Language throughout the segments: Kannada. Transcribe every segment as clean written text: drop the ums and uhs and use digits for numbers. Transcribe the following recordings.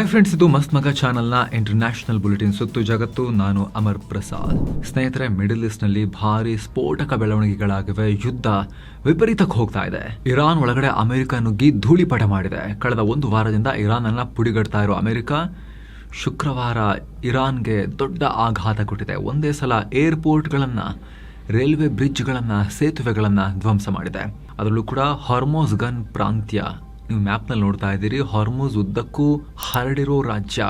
ಹಾಯ್ ಫ್ರೆಂಡ್ಸ್, ಇದು ಮಸ್ತ್ ಮಗ ಚಾನಲ್ನ ಇಂಟರ್ನ್ಯಾಷನಲ್ ಬುಲೆಟಿನ್ ಸುತ್ತು ಜಗತ್ತು. ನಾನು ಅಮರ್ ಪ್ರಸಾದ್. ಸ್ನೇಹಿತರೆ, ಮಿಡಲ್ ಈಸ್ಟ್ ನಲ್ಲಿ ಭಾರಿ ಸ್ಫೋಟಕ ಬೆಳವಣಿಗೆಗಳಾಗಿವೆ. ಯುದ್ಧ ವಿಪರೀತಕ್ಕೆ ಹೋಗ್ತಾ ಇದೆ. ಇರಾನ್ ಒಳಗಡೆ ಅಮೆರಿಕ ನುಗ್ಗಿ ಧೂಳಿಪಟ ಮಾಡಿದೆ. ಕಳೆದ ಒಂದು ವಾರದಿಂದ ಇರಾನ್ ಅನ್ನ ಪುಡಿಗಡ್ತಾ ಇರೋ ಅಮೆರಿಕ ಶುಕ್ರವಾರ ಇರಾನ್ಗೆ ದೊಡ್ಡ ಆಘಾತ ಕೊಟ್ಟಿದೆ. ಒಂದೇ ಸಲ ಏರ್ಪೋರ್ಟ್ಗಳನ್ನ, ರೈಲ್ವೆ ಬ್ರಿಡ್ಜ್ಗಳನ್ನ, ಸೇತುವೆಗಳನ್ನ ಧ್ವಂಸ ಮಾಡಿದೆ. ಅದರಲ್ಲೂ ಕೂಡ ಹಾರ್ಮೋಸ್ ಗನ್ ಪ್ರಾಂತ್ಯ, ನೀವು ಮ್ಯಾಪ್ನಲ್ಲಿ ನೋಡ್ತಾ ಇದ್ದೀರಿ, ಹಾರ್ಮೋಸ್ ಉದ್ದಕ್ಕೂ ಹರಡಿರೋ ರಾಜ್ಯ,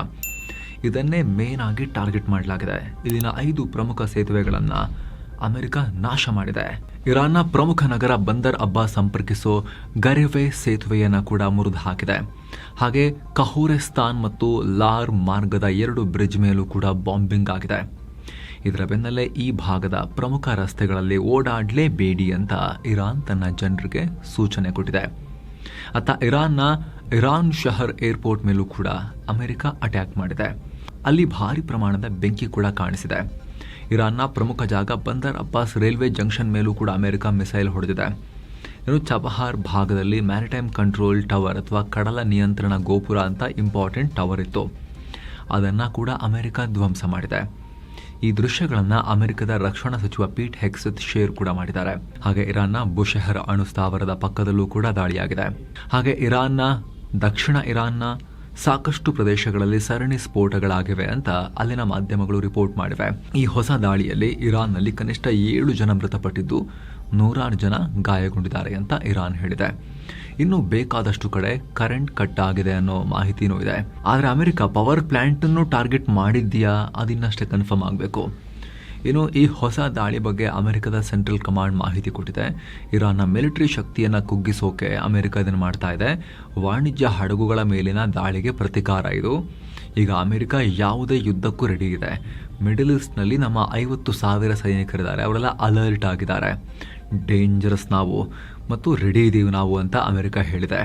ಇದನ್ನೇ ಮೇನ್ ಆಗಿ ಟಾರ್ಗೆಟ್ ಮಾಡಲಾಗಿದೆ. ಇಲ್ಲಿನ 5 ಪ್ರಮುಖ ಸೇತುವೆಗಳನ್ನು ಅಮೆರಿಕ ನಾಶ ಮಾಡಿದೆ. ಇರಾನ್ನ ಪ್ರಮುಖ ನಗರ ಬಂದರ್ ಅಬ್ಬಾಸ್ ಸಂಪರ್ಕಿಸೋ ಗರೆವೆ ಸೇತುವೆಯನ್ನು ಕೂಡ ಮುರಿದು ಹಾಕಿದೆ. ಹಾಗೆ ಕಹೂರೆಸ್ತಾನ್ ಮತ್ತು ಲಾರ್ ಮಾರ್ಗದ 2 ಬ್ರಿಡ್ಜ್ ಮೇಲೂ ಕೂಡ ಬಾಂಬಿಂಗ್ ಆಗಿದೆ. ಇದರ ಬೆನ್ನಲ್ಲೇ ಈ ಭಾಗದ ಪ್ರಮುಖ ರಸ್ತೆಗಳಲ್ಲಿ ಓಡಾಡಲೇಬೇಡಿ ಅಂತ ಇರಾನ್ ತನ್ನ ಜನರಿಗೆ ಸೂಚನೆ ಕೊಟ್ಟಿದೆ. ಅತ್ತ ಇರಾನ್ ಶಹರ್ ಏರ್ಪೋರ್ಟ್ ಮೇಲೂ ಕೂಡ ಅಮೆರಿಕ ಅಟ್ಯಾಕ್ ಮಾಡಿದೆ. ಅಲ್ಲಿ ಭಾರಿ ಪ್ರಮಾಣದ ಬೆಂಕಿ ಕೂಡ ಕಾಣಿಸಿದೆ. ಇರಾನ್ನ ಪ್ರಮುಖ ಜಾಗ ಬಂದರ್ ಅಬ್ಬಾಸ್ ರೈಲ್ವೆ ಜಂಕ್ಷನ್ ಮೇಲೂ ಕೂಡ ಅಮೆರಿಕ ಮಿಸೈಲ್ ಹೊಡೆದಿದೆ. ಇನ್ನು ಚಬಹಾರ್ ಭಾಗದಲ್ಲಿ ಮ್ಯಾರಿಟೈಮ್ ಕಂಟ್ರೋಲ್ ಟವರ್ ಅಥವಾ ಕಡಲ ನಿಯಂತ್ರಣ ಗೋಪುರ ಅಂತ ಇಂಪಾರ್ಟೆಂಟ್ ಟವರ್ ಇತ್ತು, ಅದನ್ನು ಕೂಡ ಅಮೆರಿಕ ಧ್ವಂಸ ಮಾಡಿದೆ. ಈ ದೃಶ್ಯಗಳನ್ನು ಅಮೆರಿಕದ ರಕ್ಷಣಾ ಸಚಿವ ಪೀಟ್ ಹೆಕ್ಸೆತ್ ಶೇರ್ ಕೂಡ ಮಾಡಿದ್ದಾರೆ. ಹಾಗೆ ಇರಾನ್ನ ಬುಷೆಹರ್ ಅಣು ಸ್ಥಾವರದ ಪಕ್ಕದಲ್ಲೂ ಕೂಡ ದಾಳಿಯಾಗಿದೆ. ಹಾಗೆ ದಕ್ಷಿಣ ಇರಾನ್ನ ಸಾಕಷ್ಟು ಪ್ರದೇಶಗಳಲ್ಲಿ ಸರಣಿ ಸ್ಫೋಟಗಳಾಗಿವೆ ಅಂತ ಅಲ್ಲಿನ ಮಾಧ್ಯಮಗಳು ರಿಪೋರ್ಟ್ ಮಾಡಿವೆ. ಈ ಹೊಸ ದಾಳಿಯಲ್ಲಿ ಇರಾನ್ನಲ್ಲಿ ಕನಿಷ್ಠ 7 ಜನ ಮೃತಪಟ್ಟಿದ್ದು 100 ಜನ ಗಾಯಗೊಂಡಿದ್ದಾರೆ ಅಂತ ಇರಾನ್ ಹೇಳಿದೆ. ಇನ್ನು ಬೇಕಾದಷ್ಟು ಕಡೆ ಕರೆಂಟ್ ಕಟ್ ಆಗಿದೆ ಅನ್ನೋ ಮಾಹಿತಿನೂ ಇದೆ. ಆದರೆ ಅಮೆರಿಕ ಪವರ್ ಪ್ಲಾಂಟ್ ಅನ್ನು ಟಾರ್ಗೆಟ್ ಮಾಡಿದ್ಯಾ, ಅದಿನ್ನಷ್ಟೇ ಕನ್ಫರ್ಮ್ ಆಗಬೇಕು. ಇನ್ನು ಈ ಹೊಸ ದಾಳಿ ಬಗ್ಗೆ ಅಮೆರಿಕದ ಸೆಂಟ್ರಲ್ ಕಮಾಂಡ್ ಮಾಹಿತಿ ಕೊಟ್ಟಿದೆ. ಇರಾನ್ನ ಮಿಲಿಟರಿ ಶಕ್ತಿಯನ್ನು ಕುಗ್ಗಿಸೋಕೆ ಅಮೆರಿಕ ಇದನ್ನು ಮಾಡ್ತಾ ಇದೆ. ವಾಣಿಜ್ಯ ಹಡಗುಗಳ ಮೇಲಿನ ದಾಳಿಗೆ ಪ್ರತಿಕಾರ ಇದು. ಈಗ ಅಮೆರಿಕ ಯಾವುದೇ ಯುದ್ಧಕ್ಕೂ ರೆಡಿ ಇದೆ. ಮಿಡಲ್ ಈಸ್ಟ್ನಲ್ಲಿ ನಮ್ಮ 50,000 ಸೈನಿಕರಿದ್ದಾರೆ, ಅವರೆಲ್ಲ ಅಲರ್ಟ್ ಆಗಿದ್ದಾರೆ. ಡೇಂಜರಸ್ ನಾವು ಮತ್ತು ರೆಡಿ ಇದ್ದೀವಿ ನಾವು ಅಂತ ಅಮೆರಿಕ ಹೇಳಿದೆ.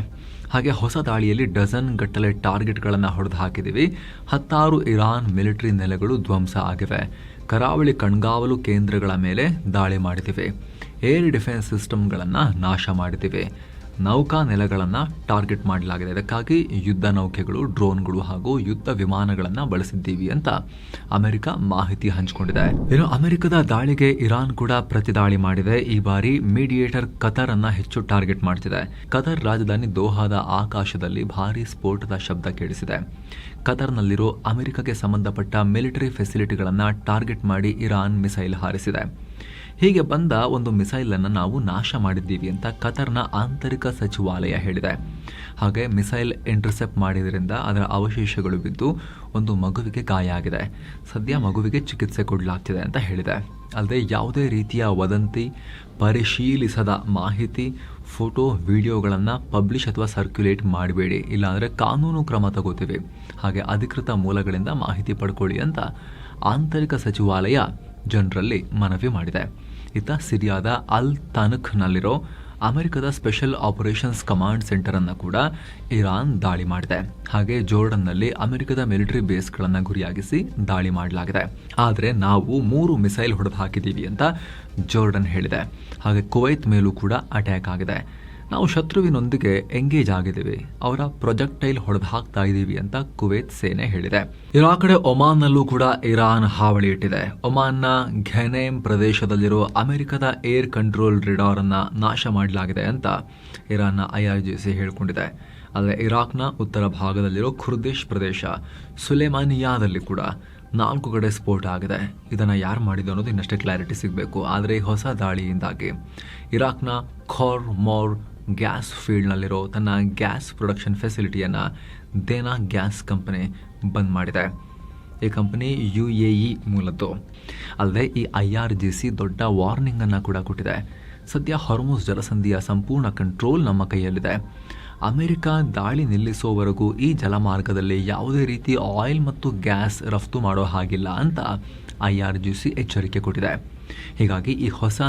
ಹಾಗೆ ಹೊಸ ದಾಳಿಯಲ್ಲಿ ಡಜನ್ ಗಟ್ಟಲೆ ಟಾರ್ಗೆಟ್ಗಳನ್ನು ಹೊಡೆದು ಹಾಕಿದ್ದೀವಿ. 16 ಇರಾನ್ ಮಿಲಿಟರಿ ನೆಲೆಗಳು ಧ್ವಂಸ ಆಗಿವೆ. ಕರಾವಳಿ ಕಣ್ಗಾವಲು ಕೇಂದ್ರಗಳ ಮೇಲೆ ದಾಳಿ ಮಾಡಿದ್ದೀವಿ. ಏರ್ ಡಿಫೆನ್ಸ್ ಸಿಸ್ಟಮ್ಗಳನ್ನು ನಾಶ ಮಾಡಿದ್ದೀವಿ. ನೌಕಾ ನೆಲೆಗಳನ್ನು ಟಾರ್ಗೆಟ್ ಮಾಡಲಾಗಿದೆ. ಇದಕ್ಕಾಗಿ ಯುದ್ಧ ನೌಕೆಗಳು, ಡ್ರೋನ್ಗಳು ಹಾಗೂ ಯುದ್ಧ ವಿಮಾನಗಳನ್ನು ಬಳಸಿದ್ದೀವಿ ಅಂತ ಅಮೆರಿಕ ಮಾಹಿತಿ ಹಂಚಿಕೊಂಡಿದೆ. ಇನ್ನು ಅಮೆರಿಕದ ದಾಳಿಗೆ ಇರಾನ್ ಕೂಡ ಪ್ರತಿದಾಳಿ ಮಾಡಿದೆ. ಈ ಬಾರಿ ಮೀಡಿಯೇಟರ್ ಕತರ್ ಅನ್ನ ಹೆಚ್ಚು ಟಾರ್ಗೆಟ್ ಮಾಡ್ತಿದೆ. ಕತರ್ ರಾಜಧಾನಿ ದೋಹಾದ ಆಕಾಶದಲ್ಲಿ ಭಾರಿ ಸ್ಫೋಟದ ಶಬ್ದ ಕೇಳಿಸಿದೆ. ಕತರ್ನಲ್ಲಿರೋ ಅಮೆರಿಕಗೆ ಸಂಬಂಧಪಟ್ಟ ಮಿಲಿಟರಿ ಫೆಸಿಲಿಟಿಗಳನ್ನು ಟಾರ್ಗೆಟ್ ಮಾಡಿ ಇರಾನ್ ಮಿಸೈಲ್ ಹಾರಿಸಿದೆ. ಹೀಗೆ ಬಂದ ಒಂದು ಮಿಸೈಲ್ ಅನ್ನು ನಾವು ನಾಶ ಮಾಡಿದ್ದೀವಿ ಅಂತ ಕತರ್ನ ಆಂತರಿಕ ಸಚಿವಾಲಯ ಹೇಳಿದೆ. ಹಾಗೆ ಮಿಸೈಲ್ ಇಂಟರ್ಸೆಪ್ಟ್ ಮಾಡಿದ್ರಿಂದ ಅದರ ಅವಶೇಷಗಳು ಬಿದ್ದು ಒಂದು ಮಗುವಿಗೆ ಗಾಯ ಆಗಿದೆ. ಸದ್ಯ ಮಗುವಿಗೆ ಚಿಕಿತ್ಸೆ ಕೊಡಲಾಗ್ತಿದೆ ಅಂತ ಹೇಳಿದೆ. ಅಲ್ಲದೆ ಯಾವುದೇ ರೀತಿಯ ವದಂತಿ, ಪರಿಶೀಲಿಸದ ಮಾಹಿತಿ, ಫೋಟೋ, ವಿಡಿಯೋಗಳನ್ನು ಪಬ್ಲಿಷ್ ಅಥವಾ ಸರ್ಕ್ಯುಲೇಟ್ ಮಾಡಬೇಡಿ, ಇಲ್ಲಾಂದರೆ ಕಾನೂನು ಕ್ರಮ ತಗೋತೀವಿ. ಹಾಗೆ ಅಧಿಕೃತ ಮೂಲಗಳಿಂದ ಮಾಹಿತಿ ಪಡ್ಕೊಳ್ಳಿ ಅಂತ ಆಂತರಿಕ ಸಚಿವಾಲಯ ಜನರಲ್ಲಿ ಮನವಿ ಮಾಡಿದೆ. ಇತ್ತ ಸಿರಿಯಾದ ಅಲ್ ತನಖ್ನಲ್ಲಿರೋ ಅಮೆರಿಕದ ಸ್ಪೆಷಲ್ ಆಪರೇಷನ್ಸ್ ಕಮಾಂಡ್ ಸೆಂಟರ್ ಅನ್ನು ಕೂಡ ಇರಾನ್ ದಾಳಿ ಮಾಡಿದೆ. ಹಾಗೆ ಜೋರ್ಡನ್ನಲ್ಲಿ ಅಮೆರಿಕದ ಮಿಲಿಟರಿ ಬೇಸ್ಗಳನ್ನು ಗುರಿಯಾಗಿಸಿ ದಾಳಿ ಮಾಡಲಾಗಿದೆ. ಆದರೆ ನಾವು 3 ಮಿಸೈಲ್ ಹೊಡೆದು ಹಾಕಿದ್ದೀವಿ ಅಂತ ಜೋರ್ಡನ್ ಹೇಳಿದೆ. ಹಾಗೆ ಕುವೈತ್ ಮೇಲೂ ಕೂಡ ಅಟ್ಯಾಕ್ ಆಗಿದೆ. ನಾವು ಶತ್ರುವಿನೊಂದಿಗೆ ಎಂಗೇಜ್ ಆಗಿದ್ದೀವಿ, ಅವರ ಪ್ರೊಜೆಕ್ಟೈಲ್ ಹೊಡೆದು ಹಾಕ್ತಾ ಇದ್ದೀವಿ ಅಂತ ಕುವೈತ್ ಸೇನೆ ಹೇಳಿದೆ. ಇನ್ನು ಆ ಕಡೆ ಒಮಾನ್ನಲ್ಲೂ ಕೂಡ ಇರಾನ್ ಹಾವಳಿ ಇಟ್ಟಿದೆ. ಒಮಾನ್ನ ಘೆನೇಮ್ ಪ್ರದೇಶದಲ್ಲಿರೋ ಅಮೆರಿಕದ ಏರ್ ಕಂಟ್ರೋಲ್ ರೇಡಾರ್ ಅನ್ನ ನಾಶ ಮಾಡಲಾಗಿದೆ ಅಂತ ಇರಾನ್ನ IRGC ಹೇಳಿಕೊಂಡಿದೆ. ಅಲ್ಲದೆ ಇರಾಕ್ನ ಉತ್ತರ ಭಾಗದಲ್ಲಿರೋ ಖುರ್ದಿಶ್ ಪ್ರದೇಶ ಸುಲೇಮಾನಿಯಾದಲ್ಲಿ ಕೂಡ 4 ಕಡೆ ಸ್ಫೋಟ ಆಗಿದೆ. ಇದನ್ನು ಯಾರು ಮಾಡಿದ್ದು ಅನ್ನೋದು ಇನ್ನಷ್ಟೇ ಕ್ಲಾರಿಟಿ ಸಿಗಬೇಕು. ಆದರೆ ಈ ಹೊಸ ದಾಳಿಯಿಂದಾಗಿ ಇರಾಕ್ನ ಖೋರ್ಮೋರ್ ಗ್ಯಾಸ್ ಫೀಲ್ಡ್ನಲ್ಲಿರೋ ತನ್ನ ಗ್ಯಾಸ್ ಪ್ರೊಡಕ್ಷನ್ ಫೆಸಿಲಿಟಿಯನ್ನು ದೇನಾ ಗ್ಯಾಸ್ ಕಂಪನಿ ಬಂದ್ ಮಾಡಿದೆ. ಈ ಕಂಪನಿ UAE ಮೂಲದ್ದು. ಅಲ್ಲದೆ ಈ IRGC ದೊಡ್ಡ ವಾರ್ನಿಂಗ್ ಅನ್ನು ಕೂಡ ಕೊಟ್ಟಿದೆ. ಸದ್ಯ ಹಾರ್ಮುಜ್ ಜಲಸಂಧಿಯ ಸಂಪೂರ್ಣ ಕಂಟ್ರೋಲ್ ನಮ್ಮ ಕೈಯಲ್ಲಿದೆ. ಅಮೆರಿಕ ದಾಳಿ ನಿಲ್ಲಿಸೋವರೆಗೂ ಈ ಜಲಮಾರ್ಗದಲ್ಲಿ ಯಾವುದೇ ರೀತಿ ಆಯಿಲ್ ಮತ್ತು ಗ್ಯಾಸ್ ರಫ್ತು ಮಾಡೋ ಹಾಗಿಲ್ಲ ಅಂತ IRGC ಎಚ್ಚರಿಕೆ ಕೊಟ್ಟಿದೆ. ಹೀಗಾಗಿ ಈ ಹೊಸ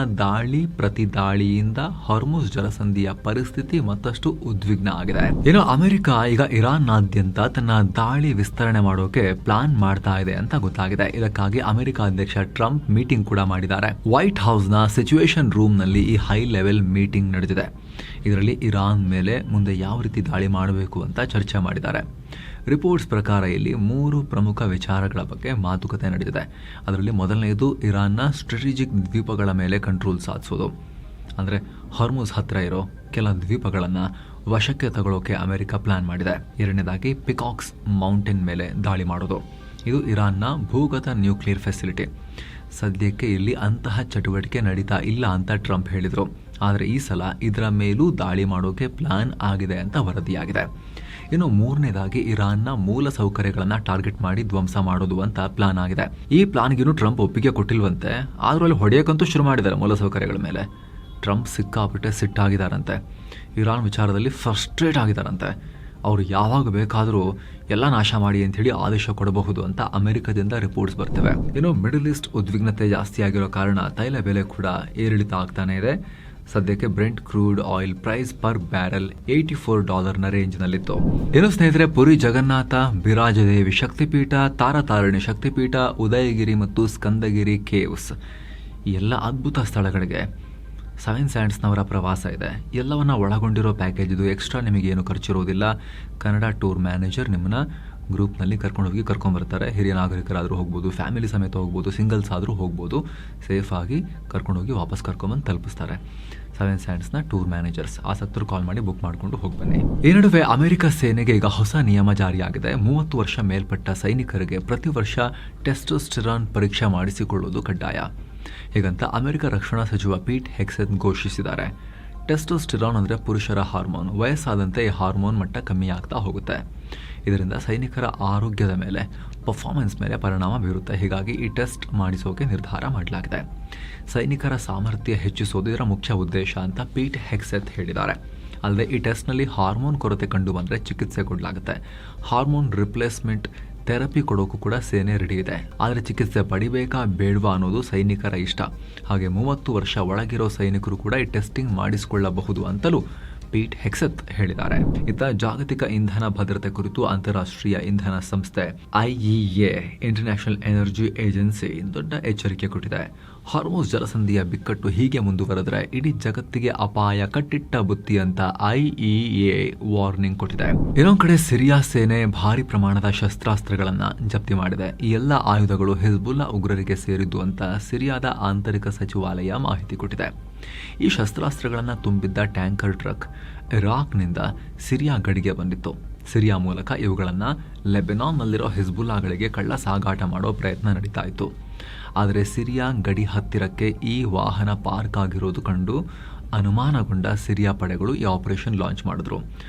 ಪ್ರತಿ ದಾಳಿಯಿಂದ ಹಾರ್ಮುಜ್ ಜಲಸಂಧಿಯ ಪರಿಸ್ಥಿತಿ ಮತ್ತಷ್ಟು ಉದ್ವಿಗ್ನ ಆಗಿದೆ. ಇನ್ನು ಅಮೆರಿಕ ಈಗ ಇರಾನ್ನಾದ್ಯಂತ ತನ್ನ ದಾಳಿ ವಿಸ್ತರಣೆ ಮಾಡೋಕೆ ಪ್ಲಾನ್ ಮಾಡ್ತಾ ಇದೆ ಅಂತ ಗೊತ್ತಾಗಿದೆ. ಇದಕ್ಕಾಗಿ ಅಮೆರಿಕ ಅಧ್ಯಕ್ಷ ಟ್ರಂಪ್ ಮೀಟಿಂಗ್ ಕೂಡ ಮಾಡಿದ್ದಾರೆ. ವೈಟ್ ಹೌಸ್ನ ಸಿಚುವೇಶನ್ ರೂಮ್ನಲ್ಲಿ ಈ ಹೈ ಲೆವೆಲ್ ಮೀಟಿಂಗ್ ನಡೆದಿದೆ. ಇದರಲ್ಲಿ ಇರಾನ್ ಮೇಲೆ ಮುಂದೆ ಯಾವ ರೀತಿ ದಾಳಿ ಮಾಡಬೇಕು ಅಂತ ಚರ್ಚೆ ಮಾಡಿದ್ದಾರೆ. ರಿಪೋರ್ಟ್ಸ್ ಪ್ರಕಾರ ಇಲ್ಲಿ 3 ಪ್ರಮುಖ ವಿಚಾರಗಳ ಬಗ್ಗೆ ಮಾತುಕತೆ ನಡೆದಿದೆ. ಅದರಲ್ಲಿ ಮೊದಲನೆಯದು ಇರಾನ್ನ ಸ್ಟ್ರಾಟಜಿಕ್ ದ್ವೀಪಗಳ ಮೇಲೆ ಕಂಟ್ರೋಲ್ ಸಾಧಿಸೋದು. ಅಂದರೆ ಹಾರ್ಮುಜ್ ಹತ್ತಿರ ಇರೋ ಕೆಲ ದ್ವೀಪಗಳನ್ನು ವಶಕ್ಕೆ ತಗೊಳ್ಳೋಕೆ ಅಮೆರಿಕ ಪ್ಲಾನ್ ಮಾಡಿದೆ. ಎರಡನೇದಾಗಿ ಪಿಕಾಕ್ಸ್ ಮೌಂಟೇನ್ ಮೇಲೆ ದಾಳಿ ಮಾಡೋದು. ಇದು ಇರಾನ್ನ ಭೂಗತ ನ್ಯೂಕ್ಲಿಯರ್ ಫೆಸಿಲಿಟಿ. ಸದ್ಯಕ್ಕೆ ಇಲ್ಲಿ ಅಂತಹ ಚಟುವಟಿಕೆ ನಡೀತಾ ಇಲ್ಲ ಅಂತ ಟ್ರಂಪ್ ಹೇಳಿದರು. ಆದರೆ ಈ ಸಲ ಇದರ ಮೇಲೂ ದಾಳಿ ಮಾಡೋಕೆ ಪ್ಲಾನ್ ಆಗಿದೆ ಅಂತ ವರದಿಯಾಗಿದೆ. ಇನ್ನು ಮೂರನೇದಾಗಿ ಇರಾನ್ನ ಮೂಲ ಸೌಕರ್ಯಗಳನ್ನು ಟಾರ್ಗೆಟ್ ಮಾಡಿ ಧ್ವಂಸ ಮಾಡೋದು ಅಂತ ಪ್ಲಾನ್ ಆಗಿದೆ. ಈ ಪ್ಲಾನ್ಗಿನ್ನೂ ಟ್ರಂಪ್ ಒಪ್ಪಿಗೆ ಕೊಟ್ಟಿಲ್ವಂತೆ. ಆದರೂ ಅಲ್ಲಿ ಹೊಡೆಯೋಕ್ಕಂತೂ ಶುರು ಮಾಡಿದ್ದಾರೆ ಮೂಲ ಸೌಕರ್ಯಗಳ ಮೇಲೆ. ಟ್ರಂಪ್ ಸಿಕ್ಕಾಪಟ್ಟೆ ಸಿಟ್ಟಾಗಿದ್ದಾರಂತೆ. ಇರಾನ್ ವಿಚಾರದಲ್ಲಿ ಫ್ರಸ್ಟ್ರೇಟ್ ಆಗಿದ್ದಾರಂತೆ. ಅವರು ಯಾವಾಗ ಬೇಕಾದರೂ ಎಲ್ಲ ನಾಶ ಮಾಡಿ ಅಂಥೇಳಿ ಆದೇಶ ಕೊಡಬಹುದು ಅಂತ ಅಮೆರಿಕದಿಂದ ರಿಪೋರ್ಟ್ಸ್ ಬರ್ತವೆ. ಇನ್ನು ಮಿಡಲ್ ಈಸ್ಟ್ ಉದ್ವಿಗ್ನತೆ ಜಾಸ್ತಿ ಆಗಿರೋ ಕಾರಣ ತೈಲ ಬೆಲೆ ಕೂಡ ಏರಿಳಿತ ಆಗ್ತಾನೆ ಇದೆ. ಸದ್ಯಕ್ಕೆ Brent crude oil price per barrel $84 ರೇಂಜ್ನಲ್ಲಿತ್ತು. ಇನ್ನು ಸ್ನೇಹಿತರೆ, ಪುರಿ ಜಗನ್ನಾಥ, ಬಿರಾಜದೇವಿ ಶಕ್ತಿಪೀಠ, ತಾರತಾರಿಣಿ ಶಕ್ತಿಪೀಠ, ಉದಯಗಿರಿ ಮತ್ತು ಸ್ಕಂದಗಿರಿ ಕೇವ್ಸ್ ಈ ಎಲ್ಲ ಅದ್ಭುತ ಸ್ಥಳಗಳಿಗೆ 7 ಸ್ಯಾಂಡ್ಸ್ನವರ ಪ್ರವಾಸ ಇದೆ. ಎಲ್ಲವನ್ನ ಒಳಗೊಂಡಿರೋ ಪ್ಯಾಕೇಜ್ ಇದು. ಎಕ್ಸ್ಟ್ರಾ ನಿಮಗೇನು ಖರ್ಚಿರೋದಿಲ್ಲ. ಕನ್ನಡ ಟೂರ್ ಮ್ಯಾನೇಜರ್ ನಿಮ್ಮನ್ನ ಗ್ರೂಪ್ನಲ್ಲಿ ಕರ್ಕೊಂಡೋಗಿ ಕರ್ಕೊಂಡ್ಬರ್ತಾರೆ. ಹಿರಿಯ ನಾಗರಿಕರಾದರೂ ಹೋಗ್ಬೋದು, ಫ್ಯಾಮಿಲಿ ಸಮೇತ ಹೋಗ್ಬೋದು, ಸಿಂಗಲ್ಸ್ ಆದರೂ ಹೋಗ್ಬೋದು. ಸೇಫಾಗಿ ಕರ್ಕೊಂಡೋಗಿ ವಾಪಸ್ ಕರ್ಕೊಂಬಂದು ತಲುಪಿಸ್ತಾರೆ 7 ಸ್ಯಾಂಡ್ಸ್ನ ಟೂರ್ ಮ್ಯಾನೇಜರ್ಸ್. ಆಸಕ್ತರು ಕಾಲ್ ಮಾಡಿ ಬುಕ್ ಮಾಡಿಕೊಂಡು ಹೋಗಿ ಬನ್ನಿ. ಈ ನಡುವೆ ಅಮೆರಿಕ ಸೇನೆಗೆ ಈಗ ಹೊಸ ನಿಯಮ ಜಾರಿಯಾಗಿದೆ. 30 ವರ್ಷ ಮೇಲ್ಪಟ್ಟ ಸೈನಿಕರಿಗೆ ಪ್ರತಿ ವರ್ಷ ಟೆಸ್ಟೋಸ್ಟೆರಾನ್ ಪರೀಕ್ಷೆ ಮಾಡಿಸಿಕೊಳ್ಳುವುದು ಕಡ್ಡಾಯ. ಹೀಗಂತ ಅಮೆರಿಕ ರಕ್ಷಣಾ ಸಚಿವ ಪೀಟ್ ಹೆಕ್ಸೆತ್ ಘೋಷಿಸಿದ್ದಾರೆ. ಟೆಸ್ಟೋಸ್ಟೆರಾನ್ ಅಂದರೆ ಪುರುಷರ ಹಾರ್ಮೋನ್. ವಯಸ್ಸಾದಂತೆ ಈ ಹಾರ್ಮೋನ್ ಮಟ್ಟ ಕಮ್ಮಿ ಆಗ್ತಾ ಹೋಗುತ್ತೆ. ಇದರಿಂದ ಸೈನಿಕರ ಆರೋಗ್ಯದ ಮೇಲೆ, ಪರ್ಫಾರ್ಮೆನ್ಸ್ ಮೇಲೆ ಪರಿಣಾಮ ಬೀರುತ್ತೆ. ಹೀಗಾಗಿ ಈ ಟೆಸ್ಟ್ ಮಾಡಿಸೋಕೆ ನಿರ್ಧಾರ ಮಾಡಲಾಗಿದೆ. ಸೈನಿಕರ ಸಾಮರ್ಥ್ಯ ಹೆಚ್ಚಿಸೋದು ಇದರ ಮುಖ್ಯ ಉದ್ದೇಶ ಅಂತ ಪೀಟ್ ಹೆಕ್ಸೆತ್ ಹೇಳಿದ್ದಾರೆ. ಅಲ್ಲದೆ ಈ ಟೆಸ್ಟ್ನಲ್ಲಿ ಹಾರ್ಮೋನ್ ಕೊರತೆ ಕಂಡು ಬಂದರೆ ಚಿಕಿತ್ಸೆ ಕೊಡಲಾಗುತ್ತೆ. ಹಾರ್ಮೋನ್ ರಿಪ್ಲೇಸ್ಮೆಂಟ್ ಥೆರಪಿ ಕೊಡೋಕ್ಕೂ ಕೂಡ ಸೇನೆ ರೆಡಿ ಇದೆ. ಆದರೆ ಚಿಕಿತ್ಸೆ ಪಡಿಬೇಕಾ ಬೇಡವಾ ಅನ್ನೋದು ಸೈನಿಕರ ಇಷ್ಟ. ಹಾಗೆ 30 ವರ್ಷ ಒಳಗಿರೋ ಸೈನಿಕರು ಕೂಡ ಈ ಟೆಸ್ಟಿಂಗ್ ಮಾಡಿಸಿಕೊಳ್ಳಬಹುದು ಅಂತಲೂ ಪೀಟ್ ಹೆಕ್ಸೆತ್ ಹೇಳಿದ್ದಾರೆ. ಇತ್ತ ಜಾಗತಿಕ ಇಂಧನ ಭದ್ರತೆ ಕುರಿತು ಅಂತಾರಾಷ್ಟ್ರೀಯ ಇಂಧನ ಸಂಸ್ಥೆ IEA ಇಂಟರ್ನ್ಯಾಷನಲ್ ಎನರ್ಜಿ ಏಜೆನ್ಸಿ ದೊಡ್ಡ ಎಚ್ಚರಿಕೆ ಕೊಟ್ಟಿದೆ. ಹಾರ್ಮುಜ್ ಜಲಸಂಧಿಯ ಬಿಕ್ಕಟ್ಟು ಹೀಗೆ ಮುಂದುವರೆದರೆ ಇಡೀ ಜಗತ್ತಿಗೆ ಅಪಾಯ ಕಟ್ಟಿಟ್ಟ ಬುತ್ತಿ ಅಂತ IEA ವಾರ್ನಿಂಗ್ ಕೊಟ್ಟಿದೆ. ಇನ್ನೊಂದು ಕಡೆ ಸಿರಿಯಾ ಸೇನೆ ಭಾರಿ ಪ್ರಮಾಣದ ಶಸ್ತ್ರಾಸ್ತ್ರಗಳನ್ನು ಜಪ್ತಿ ಮಾಡಿದೆ. ಈ ಎಲ್ಲ ಆಯುಧಗಳು ಹಿಜ್ಬುಲ್ಲಾ ಉಗ್ರರಿಗೆ ಸೇರಿದ್ದು ಅಂತ ಸಿರಿಯಾದ ಆಂತರಿಕ ಸಚಿವಾಲಯ ಮಾಹಿತಿ ಕೊಟ್ಟಿದೆ. ಈ ಶಸ್ತ್ರಾಸ್ತ್ರಗಳನ್ನು ತುಂಬಿದ್ದ ಟ್ಯಾಂಕರ್ ಟ್ರಕ್ ಇರಾಕ್ನಿಂದ ಸಿರಿಯಾ ಗಡಿಗೆ ಬಂದಿತ್ತು. ಸಿರಿಯಾ ಮೂಲಕ ಇವುಗಳನ್ನು ಲೆಬನಾನ್ನಲ್ಲಿರೋ ಹಿಜ್ಬುಲ್ಲಾಗಳಿಗೆ ಕಳ್ಳ ಸಾಗಾಟ ಮಾಡೋ ಪ್ರಯತ್ನ ನಡೀತಾ ಇತ್ತು. ಆದರೆ ಸಿರಿಯಾ ಗಡಿ ಹತ್ತಿರಕ್ಕೆ ಈ ವಾಹನ ಪಾರ್ಕ್ ಆಗಿರೋದು ಕಂಡು ಅನುಮಾನಗೊಂಡ ಸಿರಿಯಾ ಪಡೆಗಳು ಈ ಆಪರೇಷನ್ ಲಾಂಚ್ ಮಾಡಿದ್ರು.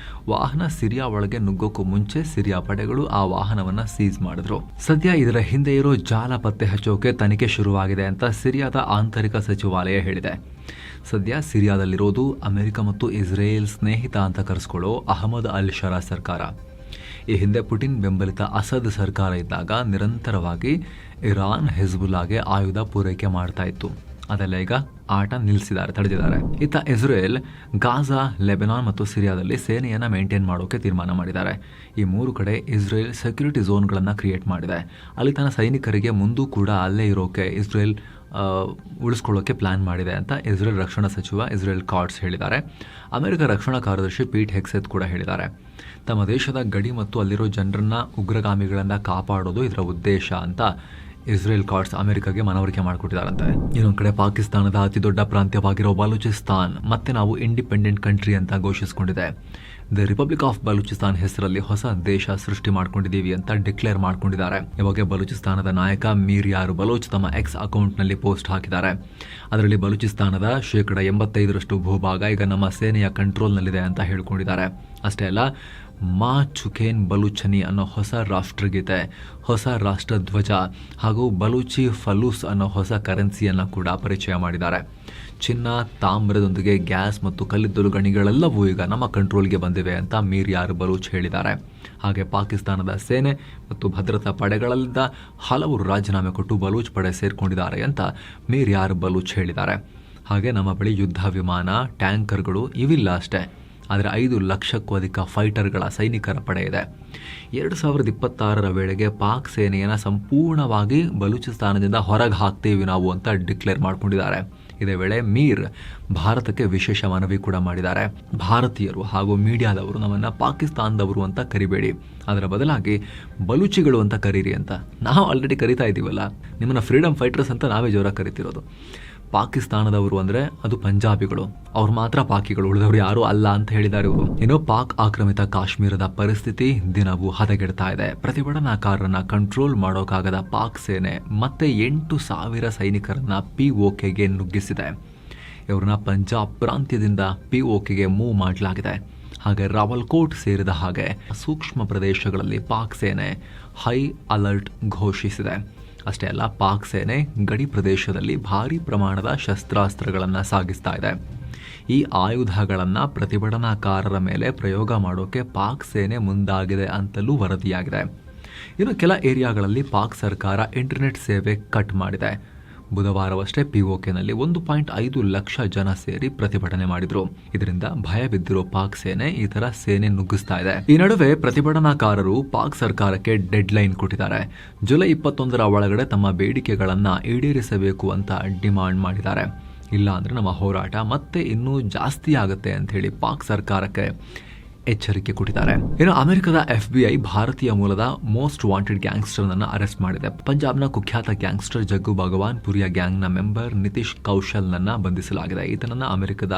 ವಾಹನ ಸಿರಿಯಾ ಒಳಗೆ ನುಗ್ಗೋಕ್ಕೂ ಮುಂಚೆ ಸಿರಿಯಾ ಪಡೆಗಳು ಆ ವಾಹನವನ್ನು ಸೀಸ್ ಮಾಡಿದ್ರು. ಸದ್ಯ ಇದರ ಹಿಂದೆ ಇರೋ ಜಾಲ ಪತ್ತೆ ಹಚ್ಚೋಕೆ ತನಿಖೆ ಶುರುವಾಗಿದೆ ಅಂತ ಸಿರಿಯಾದ ಆಂತರಿಕ ಸಚಿವಾಲಯ ಹೇಳಿದೆ. ಸದ್ಯ ಸಿರಿಯಾದಲ್ಲಿರೋದು ಅಮೆರಿಕ ಮತ್ತು ಇಸ್ರೇಲ್ ಸ್ನೇಹಿತ ಅಂತ ಕರೆಸ್ಕೊಳ್ಳೋ ಅಹಮದ್ ಅಲ್ ಶರಾ ಸರ್ಕಾರ. ಈ ಹಿಂದೆ ಪುಟಿನ್ ಬೆಂಬಲಿತ ಅಸದ್ ಸರ್ಕಾರ ಇದ್ದಾಗ ನಿರಂತರವಾಗಿ ಇರಾನ್ ಹಿಜ್ಬುಲ್ಲಾಗೆ ಆಯುಧ ಪೂರೈಕೆ ಮಾಡ್ತಾ ಇತ್ತು. ಅದೆಲ್ಲ ಈಗ ಆಟ ನಿಲ್ಲಿಸಿದ್ದಾರೆ, ತಡೆದಿದ್ದಾರೆ. ಇತ್ತ ಇಸ್ರೇಲ್ ಗಾಜಾ, ಲೆಬನಾನ್ ಮತ್ತು ಸಿರಿಯಾದಲ್ಲಿ ಸೇನೆಯನ್ನು ಮೇಂಟೈನ್ ಮಾಡೋಕೆ ತೀರ್ಮಾನ ಮಾಡಿದ್ದಾರೆ. ಈ 3 ಕಡೆ ಇಸ್ರೇಲ್ ಸೆಕ್ಯೂರಿಟಿ ಝೋನ್ಗಳನ್ನು ಕ್ರಿಯೇಟ್ ಮಾಡಿದೆ. ಅಲ್ಲಿ ತನ್ನ ಸೈನಿಕರಿಗೆ ಮುಂದೂ ಕೂಡ ಅಲ್ಲೇ ಇರೋಕೆ ಇಸ್ರೇಲ್ ಉಳಿಸ್ಕೊಳ್ಳೋಕೆ ಪ್ಲಾನ್ ಮಾಡಿದೆ ಅಂತ ಇಸ್ರೇಲ್ ರಕ್ಷಣಾ ಸಚಿವ ಇಸ್ರೇಲ್ ಕಾಟ್ಸ್ ಹೇಳಿದ್ದಾರೆ. ಅಮೆರಿಕ ರಕ್ಷಣಾ ಕಾರ್ಯದರ್ಶಿ ಪೀಟ್ ಹೆಕ್ಸೆತ್ ಕೂಡ ಹೇಳಿದ್ದಾರೆ. ತಮ್ಮ ದೇಶದ ಗಡಿ ಮತ್ತು ಅಲ್ಲಿರೋ ಜನರನ್ನ ಉಗ್ರಗಾಮಿಗಳಿಂದ ಕಾಪಾಡೋದು ಇದರ ಉದ್ದೇಶ ಅಂತ ಇಸ್ರೇಲ್ ಕಾಟ್ಸ್ ಅಮೆರಿಕಾಗೆ ಮನವರಿಕೆ ಮಾಡಿಕೊಟ್ಟಿದ್ದಾರಂತೆ. ಇನ್ನೊಂದು ಕಡೆ ಪಾಕಿಸ್ತಾನದ ಅತಿ ದೊಡ್ಡ ಪ್ರಾಂತ್ಯವಾಗಿರೋ ಬಲೂಚಿಸ್ತಾನ್ ಮತ್ತೆ ನಾವು ಇಂಡಿಪೆಂಡೆಂಟ್ ಕಂಟ್ರಿ ಅಂತ ಘೋಷಿಸಿಕೊಂಡಿದೆ. ದ ರಿಪಬ್ಲಿಕ್ ಆಫ್ ಬಲೂಚಿಸ್ತಾನ್ ಹೆಸರಲ್ಲಿ ಹೊಸ ದೇಶ ಸೃಷ್ಟಿ ಮಾಡ್ಕೊಂಡಿದ್ದೀವಿ ಅಂತ ಡಿಕ್ಲೇರ್ ಮಾಡ್ಕೊಂಡಿದ್ದಾರೆ. ಇವಾಗ ಬಲೂಚಿಸ್ತಾನದ ನಾಯಕ ಮೀರ್ ಯಾರ್ ಬಲೋಚ್ ತಮ್ಮ ಎಕ್ಸ್ ಅಕೌಂಟ್ನಲ್ಲಿ ಪೋಸ್ಟ್ ಹಾಕಿದ್ದಾರೆ. ಅದರಲ್ಲಿ ಬಲೂಚಿಸ್ತಾನದ 85% ಭೂಭಾಗ ಈಗ ನಮ್ಮ ಸೇನೆಯ ಕಂಟ್ರೋಲ್ನಲ್ಲಿದೆ ಅಂತ ಹೇಳ್ಕೊಂಡಿದ್ದಾರೆ. ಅಷ್ಟೇ ಅಲ್ಲ, ಮಾ ಚುಕೇನ್ ಬಲೂಚನಿ ಅನ್ನೋ ಹೊಸ ರಾಷ್ಟ್ರಗೀತೆ, ಹೊಸ ರಾಷ್ಟ್ರಧ್ವಜ ಹಾಗೂ ಬಲೂಚಿ ಫಲೂಸ್ ಅನ್ನೋ ಹೊಸ ಕರೆನ್ಸಿಯನ್ನು ಕೂಡ ಪರಿಚಯ ಮಾಡಿದ್ದಾರೆ. ಚಿನ್ನ, ತಾಮ್ರದೊಂದಿಗೆ ಗ್ಯಾಸ್ ಮತ್ತು ಕಲ್ಲಿದ್ದಲು ಗಣಿಗಳೆಲ್ಲವೂ ಈಗ ನಮ್ಮ ಕಂಟ್ರೋಲ್ಗೆ ಬಂದಿವೆ ಅಂತ ಮೀರ್ ಯಾರ್ ಬಲೂಚ್ ಹೇಳಿದ್ದಾರೆ. ಹಾಗೆ ಪಾಕಿಸ್ತಾನದ ಸೇನೆ ಮತ್ತು ಭದ್ರತಾ ಪಡೆಗಳಿಂದ ಹಲವರು ರಾಜೀನಾಮೆ ಕೊಟ್ಟು ಬಲೂಚ್ ಪಡೆ ಸೇರ್ಕೊಂಡಿದ್ದಾರೆ ಅಂತ ಮೀರ್ ಯಾರ್ ಬಲೂಚ್ ಹೇಳಿದ್ದಾರೆ. ಹಾಗೆ ನಮ್ಮ ಬಳಿ ಯುದ್ಧ ವಿಮಾನ, ಟ್ಯಾಂಕರ್ಗಳು ಇವಿಲ್ಲ ಅಷ್ಟೇ, ಆದರೆ 5 ಲಕ್ಷಕ್ಕೂ ಅಧಿಕ ಫೈಟರ್ಗಳ ಸೈನಿಕರ ಪಡೆ ಇದೆ. 2026ರ ವೇಳೆಗೆ ಪಾಕ್ ಸೇನೆಯನ್ನು ಸಂಪೂರ್ಣವಾಗಿ ಬಲೂಚಿಸ್ತಾನದಿಂದ ಹೊರಗೆ ಹಾಕ್ತೀವಿ ನಾವು ಅಂತ ಡಿಕ್ಲೇರ್ ಮಾಡ್ಕೊಂಡಿದ್ದಾರೆ. ಇದೇ ವೇಳೆ ಮೀರ್ ಭಾರತಕ್ಕೆ ವಿಶೇಷ ಮನವಿ ಕೂಡ ಮಾಡಿದ್ದಾರೆ. ಭಾರತೀಯರು ಹಾಗೂ ಮೀಡಿಯಾದವರು ನಮ್ಮನ್ನ ಪಾಕಿಸ್ತಾನದವರು ಅಂತ ಕರಿಬೇಡಿ, ಅದರ ಬದಲಾಗಿ ಬಲೂಚಿಗಳು ಅಂತ ಕರೀರಿ ಅಂತ. ನಾವು ಆಲ್ರೆಡಿ ಕರಿತಾ ಇದ್ದೀವಲ್ಲ, ನಿಮ್ಮನ್ನ ಫ್ರೀಡಮ್ ಫೈಟರ್ಸ್ ಅಂತ ನಾವೇ ಜೋರಾಗಿ ಕರಿತಿರೋದು. ಪಾಕಿಸ್ತಾನದವರು ಅಂದ್ರೆ ಅದು ಪಂಜಾಬಿಗಳು, ಅವ್ರು ಮಾತ್ರ ಪಾಕಿಗಳು, ಉಳಿದವರು ಯಾರು ಅಲ್ಲ ಅಂತ ಹೇಳಿದ್ದಾರೆ ಇವರು. ಇನ್ನು ಪಾಕ್ ಆಕ್ರಮಿತ ಕಾಶ್ಮೀರದ ಪರಿಸ್ಥಿತಿ ದಿನವೂ ಹದಗೆಡ್ತಾ ಇದೆ. ಪ್ರತಿಭಟನಾಕಾರರನ್ನ ಕಂಟ್ರೋಲ್ ಮಾಡೋಕ್ಕಾಗದ ಪಾಕ್ ಸೇನೆ ಮತ್ತೆ 8,000 ಸೈನಿಕರನ್ನ POKಗೆ ನುಗ್ಗಿಸಿದೆ. ಇವ್ರನ್ನ ಪಂಜಾಬ್ ಪ್ರಾಂತ್ಯದಿಂದ POKಗೆ ಮೂವ್ ಮಾಡಲಾಗಿದೆ. ಹಾಗೆ ರಾವಲ್ಕೋಟ್ ಸೇರಿದ ಹಾಗೆ ಸೂಕ್ಷ್ಮ ಪ್ರದೇಶಗಳಲ್ಲಿ ಪಾಕ್ ಸೇನೆ ಹೈ ಅಲರ್ಟ್ ಘೋಷಿಸಿದೆ. ಅಷ್ಟೇ ಅಲ್ಲ, ಪಾಕ್ ಸೇನೆ ಗಡಿ ಪ್ರದೇಶದಲ್ಲಿ ಭಾರಿ ಪ್ರಮಾಣದ ಶಸ್ತ್ರಾಸ್ತ್ರಗಳನ್ನು ಸಾಗಿಸ್ತಾ ಇದೆ. ಈ ಆಯುಧಗಳನ್ನು ಪ್ರತಿಭಟನಾಕಾರರ ಮೇಲೆ ಪ್ರಯೋಗ ಮಾಡೋಕೆ ಪಾಕ್ ಸೇನೆ ಮುಂದಾಗಿದೆ ಅಂತಲೂ ವರದಿಯಾಗಿದೆ. ಇನ್ನು ಕೆಲ ಏರಿಯಾಗಳಲ್ಲಿ ಪಾಕ್ ಸರ್ಕಾರ ಇಂಟರ್ನೆಟ್ ಸೇವೆ ಕಟ್ ಮಾಡಿದೆ. ಬುಧವಾರವಷ್ಟೇ POKನಲ್ಲಿ 1.5 ಲಕ್ಷ ಜನ ಸೇರಿ ಪ್ರತಿಭಟನೆ ಮಾಡಿದ್ರು. ಇದರಿಂದ ಭಯ ಬಿದ್ದಿರೋ ಪಾಕ್ ಸೇನೆ ಈ ತರ ಸೇನೆ ನುಗ್ಗಿಸ್ತಾ ಇದೆ. ಈ ನಡುವೆ ಪ್ರತಿಭಟನಾಕಾರರು ಪಾಕ್ ಸರ್ಕಾರಕ್ಕೆ ಡೆಡ್ ಲೈನ್ ಕೊಟ್ಟಿದ್ದಾರೆ. ಜುಲೈ 21ರ ಒಳಗಡೆ ತಮ್ಮ ಬೇಡಿಕೆಗಳನ್ನ ಈಡೇರಿಸಬೇಕು ಅಂತ ಡಿಮಾಂಡ್ ಮಾಡಿದ್ದಾರೆ. ಇಲ್ಲ ಅಂದ್ರೆ ನಮ್ಮ ಹೋರಾಟ ಮತ್ತೆ ಇನ್ನೂ ಜಾಸ್ತಿ ಆಗುತ್ತೆ ಅಂತ ಹೇಳಿ ಪಾಕ್ ಸರ್ಕಾರಕ್ಕೆ ಎಚ್ಚರಿಕೆ ಕೊಟ್ಟಿದ್ದಾರೆ. ಇನ್ನು ಅಮೆರಿಕದ FBI ಭಾರತೀಯ ಮೂಲದ ಮೋಸ್ಟ್ ವಾಂಟೆಡ್ ಗ್ಯಾಂಗ್ಸ್ಟರ್ ಅನ್ನು ಅರೆಸ್ಟ್ ಮಾಡಿದೆ. ಪಂಜಾಬ್ನ ಕುಖ್ಯಾತ ಗ್ಯಾಂಗ್ಸ್ಟರ್ ಜಗ್ಗು ಭಗವಾನ್ ಪುರಿಯ ಗ್ಯಾಂಗ್ನ ಮೆಂಬರ್ ನಿತೀಶ್ ಕೌಶಲ್ ನನ್ನ ಬಂಧಿಸಲಾಗಿದೆ. ಈತನನ್ನ ಅಮೆರಿಕದ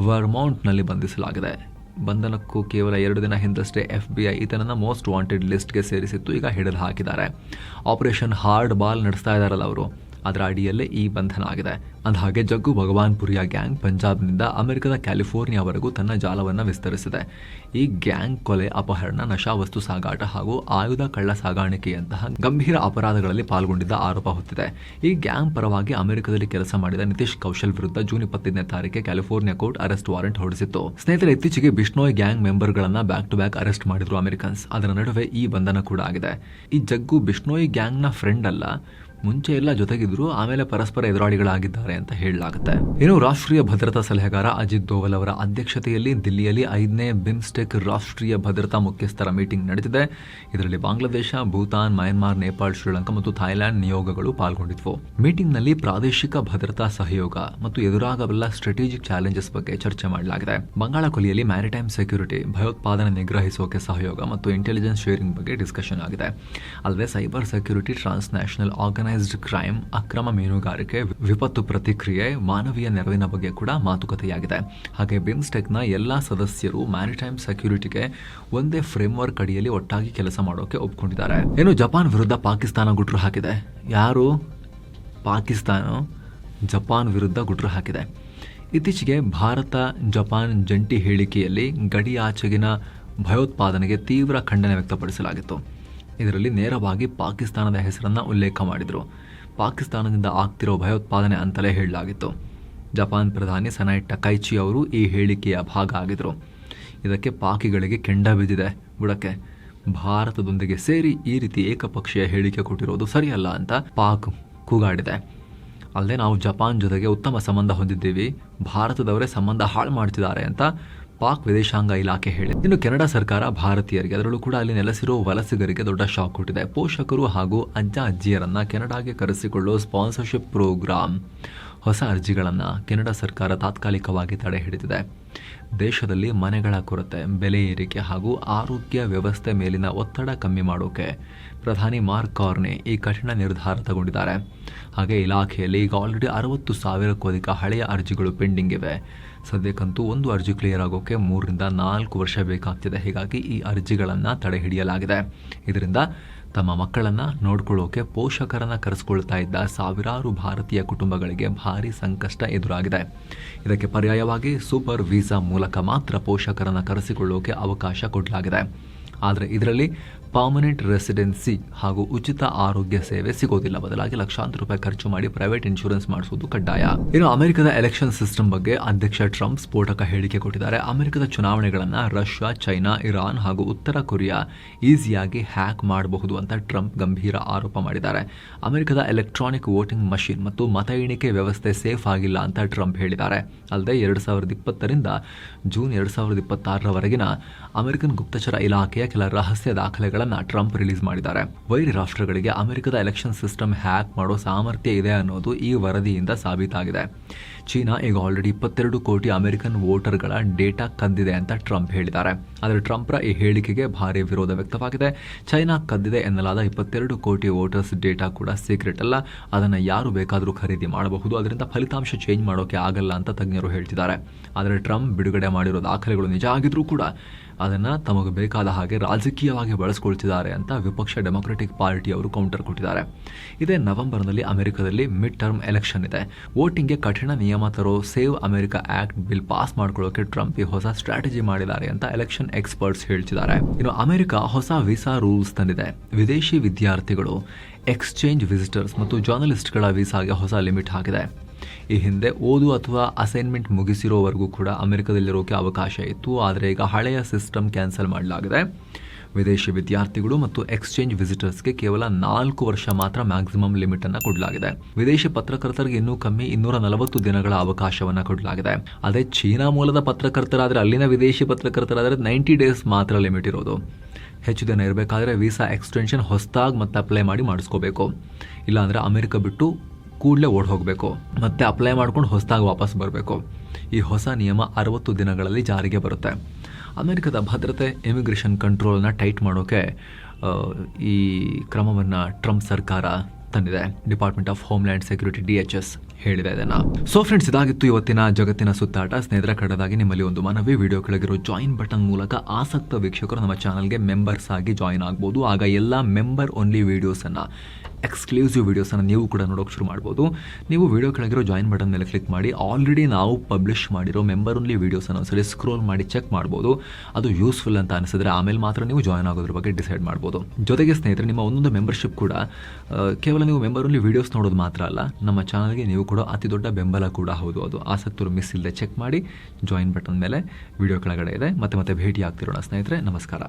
ವರ್ಮೌಂಟ್ ನಲ್ಲಿ ಬಂಧಿಸಲಾಗಿದೆ. ಬಂಧನಕ್ಕೂ ಕೇವಲ 2 ದಿನ ಹಿಂದಷ್ಟೇ FBI ಈತನನ್ನ ಮೋಸ್ಟ್ ವಾಂಟೆಡ್ ಲಿಸ್ಟ್ಗೆ ಸೇರಿಸಿತ್ತು. ಈಗ ಹಿಡಿದು ಹಾಕಿದ್ದಾರೆ. ಆಪರೇಷನ್ ಹಾರ್ಡ್ ಬಾಲ್ ನಡೆಸ್ತಾ ಇದಾರಲ್ಲ ಅವರು, ಅದರ ಅಡಿಯಲ್ಲೇ ಈ ಬಂಧನ ಆಗಿದೆ. ಅಂದಹಾಗೆ ಜಗ್ಗು ಭಗವಾನ್ ಪುರಿಯ ಗ್ಯಾಂಗ್ ಪಂಜಾಬ್ನಿಂದ ಅಮೆರಿಕದ ಕ್ಯಾಲಿಫೋರ್ನಿಯಾವರೆಗೂ ತನ್ನ ಜಾಲವನ್ನು ವಿಸ್ತರಿಸಿದೆ. ಈ ಗ್ಯಾಂಗ್ ಕೊಲೆ, ಅಪಹರಣ, ನಶಾವಸ್ತು ಸಾಗಾಟ ಹಾಗೂ ಆಯುಧ ಕಳ್ಳ ಸಾಗಾಣಿಕೆಯಂತಹ ಗಂಭೀರ ಅಪರಾಧಗಳಲ್ಲಿ ಪಾಲ್ಗೊಂಡಿದ್ದ ಆರೋಪ ಹೊತ್ತಿದೆ. ಈ ಗ್ಯಾಂಗ್ ಪರವಾಗಿ ಅಮೆರಿಕದಲ್ಲಿ ಕೆಲಸ ಮಾಡಿದ ನಿತೀಶ್ ಕೌಶಲ್ ವಿರುದ್ಧ ಜೂನ್ 25ನೇ ತಾರೀಕಿಗೆ ಕ್ಯಾಲಿಫೋರ್ನಿಯಾ ಕೋರ್ಟ್ ಅರೆಸ್ಟ್ ವಾರೆಂಟ್ ಹೊರಡಿಸಿತ್ತು. ಸ್ನೇಹಿತರೆ, ಇತ್ತೀಚೆಗೆ ಬಿಷ್ಣೋಯ್ ಗ್ಯಾಂಗ್ ಮೆಂಬರ್ಗಳನ್ನ ಬ್ಯಾಕ್ ಟು ಬ್ಯಾಕ್ ಅರೆಸ್ಟ್ ಮಾಡಿದ್ರು ಅಮೆರಿಕನ್ಸ್. ಅದರ ನಡುವೆ ಈ ಬಂಧನ ಕೂಡ ಆಗಿದೆ. ಈ ಜಗ್ಗು ಬಿಷ್ಣೋಯ್ ಗ್ಯಾಂಗ್ನ ಫ್ರೆಂಡ್ ಅಲ್ಲ, ಮುಂಚೆ ಎಲ್ಲ ಜೊತೆಗಿದ್ರು, ಆಮೇಲೆ ಪರಸ್ಪರ ಎದುರಾಳಿಗಳಾಗಿದ್ದಾರೆ ಅಂತ ಹೇಳಲಾಗುತ್ತೆ. ಇನ್ನು ರಾಷ್ಟ್ರೀಯ ಭದ್ರತಾ ಸಲಹೆಗಾರ ಅಜಿತ್ ದೋವಲ್ ಅವರ ಅಧ್ಯಕ್ಷತೆಯಲ್ಲಿ ದಿಲ್ಲಿಯಲ್ಲಿ 5ನೇ ಬಿಮ್ಸ್ಟೆಕ್ ರಾಷ್ಟ್ರೀಯ ಭದ್ರತಾ ಮುಖ್ಯಸ್ಥರ ಮೀಟಿಂಗ್ ನಡೆದಿದೆ. ಇದರಲ್ಲಿ ಬಾಂಗ್ಲಾದೇಶ, ಭೂತಾನ್, ಮಯನ್ಮಾರ್, ನೇಪಾಳ, ಶ್ರೀಲಂಕಾ ಮತ್ತು ಥೈಲ್ಯಾಂಡ್ ನಿಯೋಗಗಳು ಪಾಲ್ಗೊಂಡಿದ್ವು. ಮೀಟಿಂಗ್ನಲ್ಲಿ ಪ್ರಾದೇಶಿಕ ಭದ್ರತಾ ಸಹಯೋಗ ಮತ್ತು ಎದುರಾಗಬಲ್ಲ ಸ್ಟ್ರಾಟಜಿಕ್ ಚಾಲೆಂಜಸ್ ಬಗ್ಗೆ ಚರ್ಚೆ ಮಾಡಲಾಗಿದೆ. ಬಂಗಾಳ ಕೊಲ್ಲಿಯಲ್ಲಿ ಮ್ಯಾರಿಟೈಮ್ ಸೆಕ್ಯೂರಿಟಿ, ಭಯೋತ್ಪಾದನೆ ನಿಗ್ರಹಿಸೋಕೆ ಸಹಯೋಗ ಮತ್ತು ಇಂಟೆಲಿಜೆನ್ಸ್ ಶೇರಿಂಗ್ ಬಗ್ಗೆ ಡಿಸ್ಕಷನ್ ಆಗಿದೆ. ಅಲ್ಲದೆ ಸೈಬರ್ ಸೆಕ್ಯೂರಿಟಿ, ಟ್ರಾನ್ಸ್ ನ್ಯಾಷನಲ್ ಆರ್ಗನೈಸ್ಡ್ ಕ್ರೈಮ್, ಅಕ್ರಮ ಮೀನುಗಾರಿಕೆ, ವಿಪತ್ತು ಪ್ರತಿಕ್ರಿಯೆ, ಮಾನವೀಯ ನೆರವಿನ ಬಗ್ಗೆ ಕೂಡ ಮಾತುಕತೆಯಾಗಿದೆ. ಹಾಗೆ ಬಿಮ್ಸ್ಟೆಕ್ನ ಎಲ್ಲಾ ಸದಸ್ಯರು ಮ್ಯಾರಿಟೈಮ್ ಸೆಕ್ಯೂರಿಟಿಗೆ ಒಂದೇ ಫ್ರೇಮ್ವರ್ಕ್ ಅಡಿಯಲ್ಲಿ ಒಟ್ಟಾಗಿ ಕೆಲಸ ಮಾಡೋಕೆ ಒಪ್ಕೊಂಡಿದ್ದಾರೆ. ಇನ್ನು ಜಪಾನ್ ವಿರುದ್ಧ ಪಾಕಿಸ್ತಾನ ಗುಟ್ರು ಹಾಕಿದೆ. ಯಾರು? ಪಾಕಿಸ್ತಾನ ಜಪಾನ್ ವಿರುದ್ಧ ಗುಟ್ರು ಹಾಕಿದೆ. ಇತ್ತೀಚೆಗೆ ಭಾರತ ಜಪಾನ್ ಜಂಟಿ ಹೇಳಿಕೆಯಲ್ಲಿ ಗಡಿಯಾಚೆಗಿನ ಭಯೋತ್ಪಾದನೆಗೆ ತೀವ್ರ ಖಂಡನೆ ವ್ಯಕ್ತಪಡಿಸಲಾಗಿತ್ತು. ಇದರಲ್ಲಿ ನೇರವಾಗಿ ಪಾಕಿಸ್ತಾನದ ಹೆಸರನ್ನು ಉಲ್ಲೇಖ ಮಾಡಿದರು. ಪಾಕಿಸ್ತಾನದಿಂದ ಆಗ್ತಿರೋ ಭಯೋತ್ಪಾದನೆ ಅಂತಲೇ ಹೇಳಲಾಗಿತ್ತು. ಜಪಾನ್ ಪ್ರಧಾನಿ ಸನಾಯ್ ಟಕೈಚಿ ಅವರು ಈ ಹೇಳಿಕೆಯ ಭಾಗ ಆಗಿದ್ರು. ಇದಕ್ಕೆ ಪಾಕಿಗಳಿಗೆ ಕೆಂಡ ಬಿದ್ದಿದೆ. ಬುಡಕ್ಕೆ ಭಾರತದೊಂದಿಗೆ ಸೇರಿ ಈ ರೀತಿ ಏಕಪಕ್ಷೀಯ ಹೇಳಿಕೆ ಕೊಟ್ಟಿರೋದು ಸರಿಯಲ್ಲ ಅಂತ ಪಾಕ್ ಕೂಗಾಡಿದೆ. ಅಲ್ಲದೆ ನಾವು ಜಪಾನ್ ಜೊತೆಗೆ ಉತ್ತಮ ಸಂಬಂಧ ಹೊಂದಿದ್ದೀವಿ, ಭಾರತದವರೇ ಸಂಬಂಧ ಹಾಳು ಮಾಡ್ತಿದ್ದಾರೆ ಅಂತ ಪಾಕ್ ವಿದೇಶಾಂಗ ಇಲಾಖೆ ಹೇಳಿದೆ. ಇನ್ನು ಕೆನಡಾ ಸರ್ಕಾರ ಭಾರತೀಯರಿಗೆ, ಅದರಲ್ಲೂ ಕೂಡ ಅಲ್ಲಿ ನೆಲೆಸಿರೋ ವಲಸಿಗರಿಗೆ ದೊಡ್ಡ ಶಾಕ್ ಕೊಟ್ಟಿದೆ. ಪೋಷಕರು ಹಾಗೂ ಅಜ್ಜ ಅಜ್ಜಿಯರನ್ನ ಕೆನಡಾಗೆ ಕರೆಸಿಕೊಳ್ಳೋ ಸ್ಪಾನ್ಸರ್ಶಿಪ್ ಪ್ರೋಗ್ರಾಂ ಹೊಸ ಅರ್ಜಿಗಳನ್ನು ಕೆನಡಾ ಸರ್ಕಾರ ತಾತ್ಕಾಲಿಕವಾಗಿ ತಡೆ ಹಿಡಿದಿದೆ. ದೇಶದಲ್ಲಿ ಮನೆಗಳ ಕೊರತೆ, ಬೆಲೆ ಏರಿಕೆ ಹಾಗೂ ಆರೋಗ್ಯ ವ್ಯವಸ್ಥೆ ಮೇಲಿನ ಒತ್ತಡ ಕಮ್ಮಿ ಮಾಡೋಕೆ ಪ್ರಧಾನಿ ಮಾರ್ಕ್ ಕಾರ್ನೆ ಈ ಕಠಿಣ ನಿರ್ಧಾರ ತಗೊಂಡಿದ್ದಾರೆ. ಹಾಗೆ ಇಲಾಖೆಯಲ್ಲಿ ಈಗ ಆಲ್ರೆಡಿ 60,000ಕ್ಕೂ ಅಧಿಕ ಹಳೆಯ ಅರ್ಜಿಗಳು ಪೆಂಡಿಂಗ್ ಇವೆ. ಸದ್ಯಕ್ಕಂತೂ ಒಂದು ಅರ್ಜಿ ಕ್ಲಿಯರ್ ಆಗೋಕೆ 3 ರಿಂದ 4 ವರ್ಷ ಬೇಕಾಗ್ತಿದೆ. ಹೀಗಾಗಿ ಈ ಅರ್ಜಿಗಳನ್ನು ತಡೆ ಹಿಡಿಯಲಾಗಿದೆ. ಇದರಿಂದ ತಮ್ಮ ಮಕ್ಕಳನ್ನು ನೋಡ್ಕೊಳ್ಳೋಕೆ ಪೋಷಕರನ್ನ ಕರೆಸಿಕೊಳ್ತಾ ಇದ್ದ ಸಾವಿರಾರು ಭಾರತೀಯ ಕುಟುಂಬಗಳಿಗೆ ಭಾರಿ ಸಂಕಷ್ಟ ಎದುರಾಗಿದೆ. ಇದಕ್ಕೆ ಪರ್ಯಾಯವಾಗಿ ಸೂಪರ್ ವೀಸಾ ಮೂಲಕ ಮಾತ್ರ ಪೋಷಕರನ್ನ ಕರೆಸಿಕೊಳ್ಳೋಕೆ ಅವಕಾಶ ಕೊಡಲಾಗಿದೆ. ಆದರೆ ಇದರಲ್ಲಿ ಪರ್ಮನೆಂಟ್ ರೆಸಿಡೆನ್ಸಿ ಹಾಗೂ ಉಚಿತ ಆರೋಗ್ಯ ಸೇವೆ ಸಿಗೋದಿಲ್ಲ. ಬದಲಾಗಿ ಲಕ್ಷಾಂತರ ರೂಪಾಯಿ ಖರ್ಚು ಮಾಡಿ ಪ್ರೈವೇಟ್ ಇನ್ಶೂರೆನ್ಸ್ ಮಾಡಿಸುವುದು ಕಡ್ಡಾಯ. ಇನ್ನು ಅಮೆರಿಕದ ಎಲೆಕ್ಷನ್ ಸಿಸ್ಟಮ್ ಬಗ್ಗೆ ಅಧ್ಯಕ್ಷ ಟ್ರಂಪ್ ಸ್ಫೋಟಕ ಹೇಳಿಕೆ ಕೊಟ್ಟಿದ್ದಾರೆ. ಅಮೆರಿಕದ ಚುನಾವಣೆಗಳನ್ನು ರಷ್ಯಾ, ಚೈನಾ, ಇರಾನ್ ಹಾಗೂ ಉತ್ತರ ಕೊರಿಯಾ ಈಸಿಯಾಗಿ ಹ್ಯಾಕ್ ಮಾಡಬಹುದು ಅಂತ ಟ್ರಂಪ್ ಗಂಭೀರ ಆರೋಪ ಮಾಡಿದ್ದಾರೆ. ಅಮೆರಿಕದ ಎಲೆಕ್ಟ್ರಾನಿಕ್ ವೋಟಿಂಗ್ ಮಷಿನ್ ಮತ್ತು ಮತ ಎಣಿಕೆ ವ್ಯವಸ್ಥೆ ಸೇಫ್ ಆಗಿಲ್ಲ ಅಂತ ಟ್ರಂಪ್ ಹೇಳಿದ್ದಾರೆ. ಅಲ್ಲದೆ 2020ರಿಂದ ಜೂನ್ 2026ರವರೆಗಿನ ಅಮೆರಿಕನ್ ಗುಪ್ತಚರ ಇಲಾಖೆಯ ಕೆಲ ರಹಸ್ಯ ದಾಖಲೆಗಳನ್ನು ಟ್ರಂಪ್ ರಿಲೀಸ್ ಮಾಡಿದ್ದಾರೆ. ವೈರಿ ರಾಷ್ಟ್ರಗಳಿಗೆ ಅಮೆರಿಕದ ಎಲೆಕ್ಷನ್ ಸಿಸ್ಟಮ್ ಹ್ಯಾಕ್ ಮಾಡೋ ಸಾಮರ್ಥ್ಯ ಇದೆ ಅನ್ನೋದು ಈ ವರದಿಯಿಂದ ಸಾಬೀತಾಗಿದೆ. ಚೀನಾ ಈಗ ಆಲ್ರೆಡಿ 22 ಕೋಟಿ ಅಮೆರಿಕನ್ ವೋಟರ್ಗಳ ಡೇಟಾ ಕದ್ದಿದೆ ಅಂತ ಟ್ರಂಪ್ ಹೇಳಿದ್ದಾರೆ. ಆದರೆ ಟ್ರಂಪ್ರ ಈ ಹೇಳಿಕೆಗೆ ಭಾರಿ ವಿರೋಧ ವ್ಯಕ್ತವಾಗಿದೆ. ಚೈನಾ ಕದ್ದಿದೆ ಎನ್ನಲಾದ 22 ಕೋಟಿ ವೋಟರ್ಸ್ ಡೇಟಾ ಕೂಡ ಸೀಕ್ರೆಟ್ ಅಲ್ಲ, ಅದನ್ನು ಯಾರು ಬೇಕಾದರೂ ಖರೀದಿ ಮಾಡಬಹುದು, ಅದರಿಂದ ಫಲಿತಾಂಶ ಚೇಂಜ್ ಮಾಡೋಕೆ ಆಗಲ್ಲ ಅಂತ ತಜ್ಞರು ಹೇಳ್ತಿದ್ದಾರೆ. ಆದರೆ ಟ್ರಂಪ್ ಬಿಡುಗಡೆ ಮಾಡಿರೋ ದಾಖಲೆಗಳು ನಿಜ ಆಗಿದ್ರೂ ಕೂಡ ಅದನ್ನು ತಮಗೆ ಬೇಕಾದ ಹಾಗೆ ರಾಜಕೀಯವಾಗಿ ಬಳಸ್ಕೊಳ್ತಿದ್ದಾರೆ ಅಂತ ವಿಪಕ್ಷ ಡೆಮೊಕ್ರೆಟಿಕ್ ಪಾರ್ಟಿ ಅವರು ಕೌಂಟರ್ ಕೊಟ್ಟಿದ್ದಾರೆ. ಇದೇ ನವೆಂಬರ್ನಲ್ಲಿ ಅಮೆರಿಕದಲ್ಲಿ ಮಿಡ್ ಟರ್ಮ್ ಎಲೆಕ್ಷನ್ ಇದೆ. ವೋಟಿಂಗ್ಗೆ ಕಠಿಣ ನಿಯಮ ತರೋ save America act bill pass ಮಾಡ್ಕೊಳ್ಳೋಕೆ ಟ್ರಂಪ್ ಈ ಹೊಸ ಸ್ಟ್ರಾಟಜಿ ಮಾಡಿದ್ದಾರೆ ಅಂತ ಎಲೆಕ್ಷನ್ ಎಕ್ಸ್ಪರ್ಟ್ಸ್ ಹೇಳ್ತಿದ್ದಾರೆ. ಇನ್ನು ಅಮೆರಿಕ ಹೊಸ ವೀಸಾ ರೂಲ್ಸ್ ತಂದಿದೆ. ವಿದೇಶಿ ವಿದ್ಯಾರ್ಥಿಗಳು, ಎಕ್ಸ್ಚೇಂಜ್ ವಿಸಿಟರ್ಸ್ ಮತ್ತು ಜರ್ನಲಿಸ್ಟ್ಗಳ ವೀಸಾಗೆ ಹೊಸ ಲಿಮಿಟ್ ಹಾಕಿದೆ. ಈ ಹಿಂದೆ ಓದು ಅಥವಾ ಅಸೈನ್ಮೆಂಟ್ ಮುಗಿಸಿರೋವರೆಗೂ ಕೂಡ ಅಮೆರಿಕದಲ್ಲಿರೋಕೆ ಅವಕಾಶ ಇತ್ತು. ಆದರೆ ಈಗ ಹಳೆಯ ಸಿಸ್ಟಮ್ ಕ್ಯಾನ್ಸಲ್ ಮಾಡಲಾಗಿದೆ. ವಿದೇಶಿ ವಿದ್ಯಾರ್ಥಿಗಳು ಮತ್ತು ಎಕ್ಸ್ಚೇಂಜ್ ವಿಸಿಟರ್ಸ್ಗೆ ಕೇವಲ 4 ವರ್ಷ ಮಾತ್ರ ಮ್ಯಾಕ್ಸಿಮಮ್ ಲಿಮಿಟ್ ಅನ್ನು ಕೊಡಲಾಗಿದೆ. ವಿದೇಶಿ ಪತ್ರಕರ್ತರಿಗೆ ಇನ್ನೂ ಕಮ್ಮಿ 240 ದಿನಗಳ ಅವಕಾಶವನ್ನು ಕೊಡಲಾಗಿದೆ. ಅದೇ ಚೀನಾ ಮೂಲದ ಪತ್ರಕರ್ತರಾದರೆ, ಅಲ್ಲಿನ ವಿದೇಶಿ ಪತ್ರಕರ್ತರಾದರೆ 90 ಡೇಸ್ ಮಾತ್ರ ಲಿಮಿಟ್ ಇರೋದು. ಹೆಚ್ಚು ದಿನ ಇರಬೇಕಾದ್ರೆ ವೀಸಾ ಎಕ್ಸ್ಟೆನ್ಷನ್ ಹೊಸದಾಗಿ ಮತ್ತೆ ಅಪ್ಲೈ ಮಾಡಿಸ್ಕೋಬೇಕು. ಇಲ್ಲಾಂದರೆ ಅಮೆರಿಕ ಬಿಟ್ಟು ಕೂಡಲೇ ಓಡ್ ಹೋಗಬೇಕು, ಮತ್ತೆ ಅಪ್ಲೈ ಮಾಡ್ಕೊಂಡು ಹೊಸದಾಗಿ ವಾಪಸ್ ಬರಬೇಕು. ಈ ಹೊಸ ನಿಯಮ 60 ದಿನಗಳಲ್ಲಿ ಜಾರಿಗೆ ಬರುತ್ತೆ. ಅಮೆರಿಕದ ಭದ್ರತೆ, ಇಮಿಗ್ರೇಷನ್ ಕಂಟ್ರೋಲ್ನ ಟೈಟ್ ಮಾಡೋಕೆ ಈ ಕ್ರಮವನ್ನು ಟ್ರಂಪ್ ಸರ್ಕಾರ ತಂದಿದೆ. Department of homeland security DHS ಹೇಳಿದೆ ಇದನ್ನು. ಸೊ ಫ್ರೆಂಡ್ಸ್, ಇದಾಗಿತ್ತು ಇವತ್ತಿನ ಜಗತ್ತಿನ ಸುತ್ತಾಟ. ಸ್ನೇಹಿತರ ಕಡೆದಾಗಿ ನಿಮ್ಮಲ್ಲಿ ಒಂದು ಮನವಿ, ವಿಡಿಯೋ ಕೆಳಗಿರೋ ಜಾಯಿನ್ ಬಟನ್ ಮೂಲಕ ಆಸಕ್ತ ವೀಕ್ಷಕರು ನಮ್ಮ ಚಾನಲ್ಗೆ ಮೆಂಬರ್ಸ್ ಆಗಿ ಜಾಯಿನ್ ಆಗ್ಬೋದು. ಆಗ ಎಲ್ಲ ಮೆಂಬರ್ ಓನ್ಲಿ ವೀಡಿಯೋಸನ್ನು, ಎಕ್ಸ್ಕ್ಲೂಸಿವ್ ವೀಡಿಯೋಸನ್ನು ನೀವು ಕೂಡ ನೋಡೋಕೆ ಶುರು ಮಾಡ್ಬೋದು. ನೀವು ವಿಡಿಯೋ ಕೆಳಗಿರೋ ಜಾಯಿನ್ ಬಟನ್ ಮೇಲೆ ಕ್ಲಿಕ್ ಮಾಡಿ ಆಲ್ರೆಡಿ ನಾವು ಪಬ್ಲಿಷ್ ಮಾಡಿರೋ ಮೆಂಬರ್ ಓನ್ಲಿ ವೀಡಿಯೋಸನ್ನು ಒಂದ್ಸರಿ ಸ್ಕ್ರೋಲ್ ಮಾಡಿ ಚೆಕ್ ಮಾಡ್ಬೋದು. ಅದು ಯೂಸ್ಫುಲ್ ಅಂತ ಅನಿಸಿದ್ರೆ ಆಮೇಲೆ ಮಾತ್ರ ನೀವು ಜಾಯಿನ್ ಆಗೋದ್ರ ಬಗ್ಗೆ ಡಿಸೈಡ್ ಮಾಡ್ಬೋದು. ಜೊತೆಗೆ ಸ್ನೇಹಿತರೆ, ನಿಮ್ಮ ಒಂದೊಂದು ಮೆಂಬರ್ಶಿಪ್ ಕೂಡ ಕೇವಲ ನೀವು ಮೆಂಬರ್ ಓನ್ಲಿ ವೀಡಿಯೋಸ್ ನೋಡೋದು ಮಾತ್ರ ಅಲ್ಲ, ನಮ್ಮ ಚಾನಲ್ಗೆ ನೀವು ಕೂಡ ಅತಿ ದೊಡ್ಡ ಬೆಂಬಲ ಕೂಡ ಹೌದು. ಅದು ಆಸಕ್ತರು ಮಿಸ್ ಇಲ್ಲದೆ ಚೆಕ್ ಮಾಡಿ ಜಾಯಿನ್ ಬಟನ್ ಮೇಲೆ ವಿಡಿಯೋ ಕೆಳಗಡೆ ಇದೆ. ಮತ್ತೆ ಭೇಟಿ ಆಗ್ತಿರೋಣ ಸ್ನೇಹಿತರೆ. ನಮಸ್ಕಾರ.